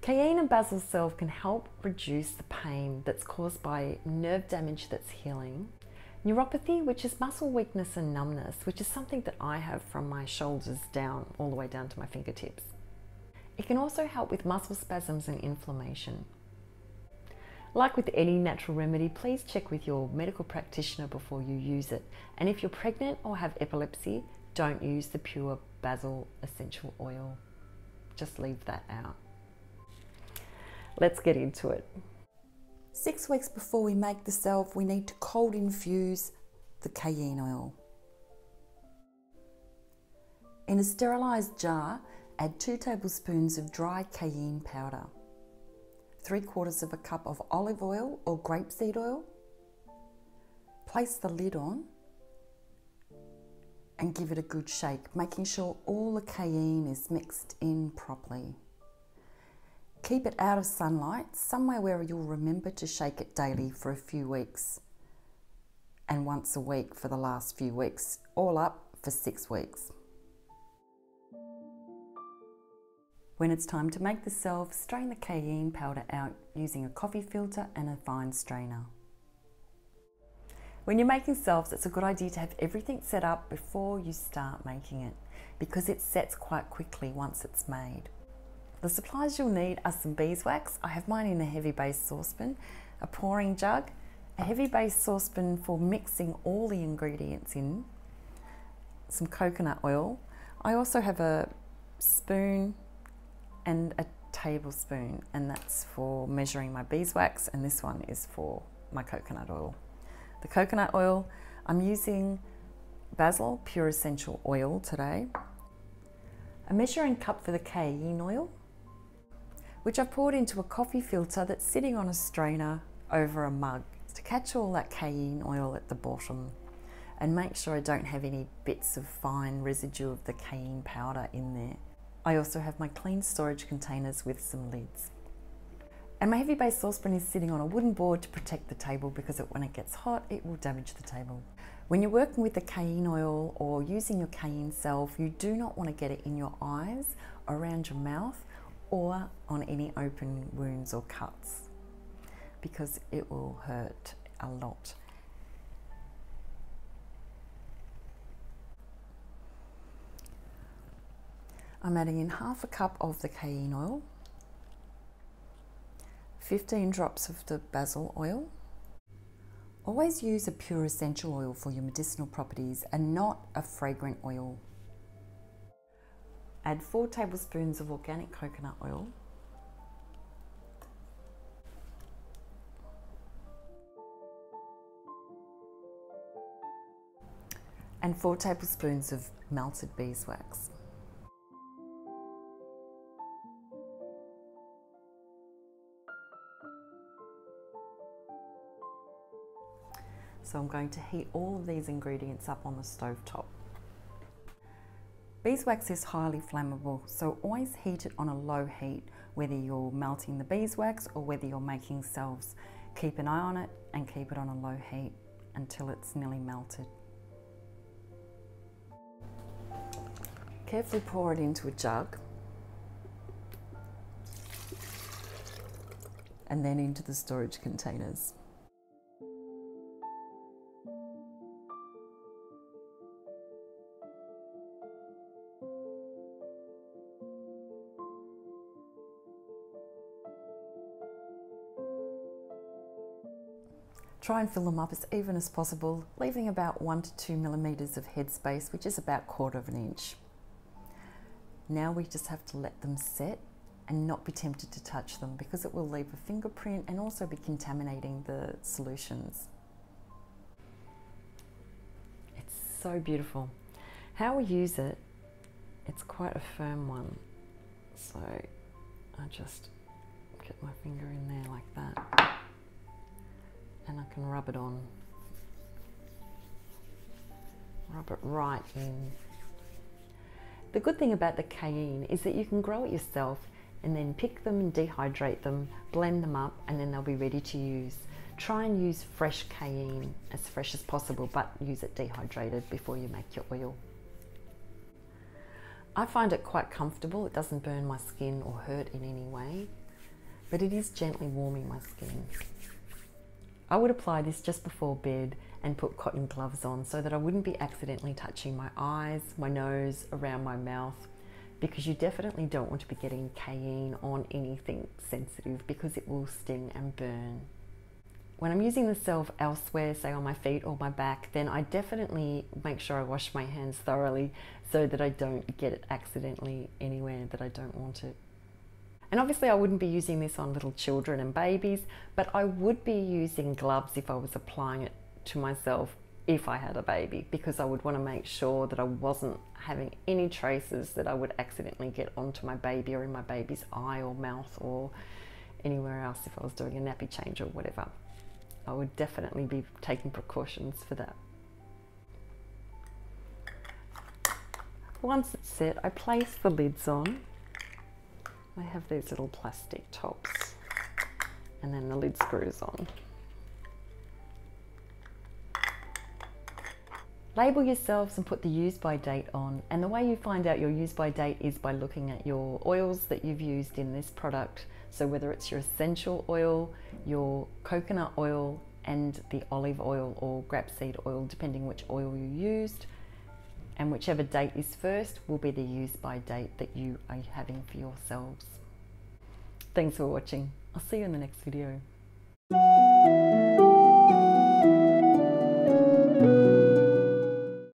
Cayenne and basil salve can help reduce the pain that's caused by nerve damage that's healing, neuropathy, which is muscle weakness and numbness, which is something that I have from my shoulders down all the way down to my fingertips. It can also help with muscle spasms and inflammation. Like with any natural remedy, please check with your medical practitioner before you use it. And if you're pregnant or have epilepsy, don't use the pure basil essential oil. Just leave that out. Let's get into it. 6 weeks before we make the salve, we need to cold infuse the cayenne oil. In a sterilized jar, add 2 tablespoons of dry cayenne powder, 3/4 of a cup of olive oil or grapeseed oil. Place the lid on and give it a good shake, making sure all the cayenne is mixed in properly. Keep it out of sunlight, somewhere where you'll remember to shake it daily for a few weeks, and once a week for the last few weeks, all up for 6 weeks. When it's time to make the salve, strain the cayenne powder out using a coffee filter and a fine strainer. When you're making salves, it's a good idea to have everything set up before you start making it, because it sets quite quickly once it's made. The supplies you'll need are some beeswax. I have mine in a heavy base saucepan, a pouring jug, a heavy base saucepan for mixing all the ingredients in, some coconut oil. I also have a spoon and a tablespoon, and that's for measuring my beeswax, and this one is for my coconut oil. The coconut oil, I'm using Basil Pure Essential Oil today, a measuring cup for the cayenne oil, which I've poured into a coffee filter that's sitting on a strainer over a mug to catch all that cayenne oil at the bottom and make sure I don't have any bits of fine residue of the cayenne powder in there. I also have my clean storage containers with some lids. And my heavy base saucepan is sitting on a wooden board to protect the table because when it gets hot, it will damage the table. When you're working with the cayenne oil or using your cayenne salve, you do not want to get it in your eyes, around your mouth, or on any open wounds or cuts, because it will hurt a lot. I'm adding in 1/2 cup of the cayenne oil, 15 drops of the basil oil. Always use a pure essential oil for your medicinal properties and not a fragrant oil. Add 4 tablespoons of organic coconut oil, and 4 tablespoons of melted beeswax. So I'm going to heat all of these ingredients up on the stove top. Beeswax is highly flammable, so always heat it on a low heat, whether you're melting the beeswax or whether you're making salves. Keep an eye on it and keep it on a low heat until it's nearly melted. Carefully pour it into a jug and then into the storage containers. Try and fill them up as even as possible, leaving about 1 to 2 millimeters of headspace, which is about 1/4 of an inch. Now we just have to let them set and not be tempted to touch them, because it will leave a fingerprint and also be contaminating the solutions. It's so beautiful. How we use it, it's quite a firm one. So I just get my finger in there like that. And I can rub it on. Rub it right in. The good thing about the cayenne is that you can grow it yourself and then pick them and dehydrate them, blend them up, and then they'll be ready to use. Try and use fresh cayenne, as fresh as possible, but use it dehydrated before you make your oil. I find it quite comfortable. It doesn't burn my skin or hurt in any way. but it is gently warming my skin. I would apply this just before bed and put cotton gloves on so that I wouldn't be accidentally touching my eyes, my nose, around my mouth, because you definitely don't want to be getting cayenne on anything sensitive because it will sting and burn. When I'm using the salve elsewhere, say on my feet or my back, then I definitely make sure I wash my hands thoroughly so that I don't get it accidentally anywhere that I don't want it. And obviously I wouldn't be using this on little children and babies, but I would be using gloves if I was applying it to myself if I had a baby, because I would want to make sure that I wasn't having any traces that I would accidentally get onto my baby or in my baby's eye or mouth or anywhere else if I was doing a nappy change or whatever. I would definitely be taking precautions for that. Once it's set, I place the lids on. I have these little plastic tops and then the lid screws on. Label yourselves and put the use by date on, and the way you find out your use by date is by looking at your oils that you've used in this product. So whether it's your essential oil, your coconut oil, and the olive oil or grapeseed oil, depending which oil you used, and whichever date is first will be the use by date that you are having for yourselves. Thanks for watching. I'll see you in the next video.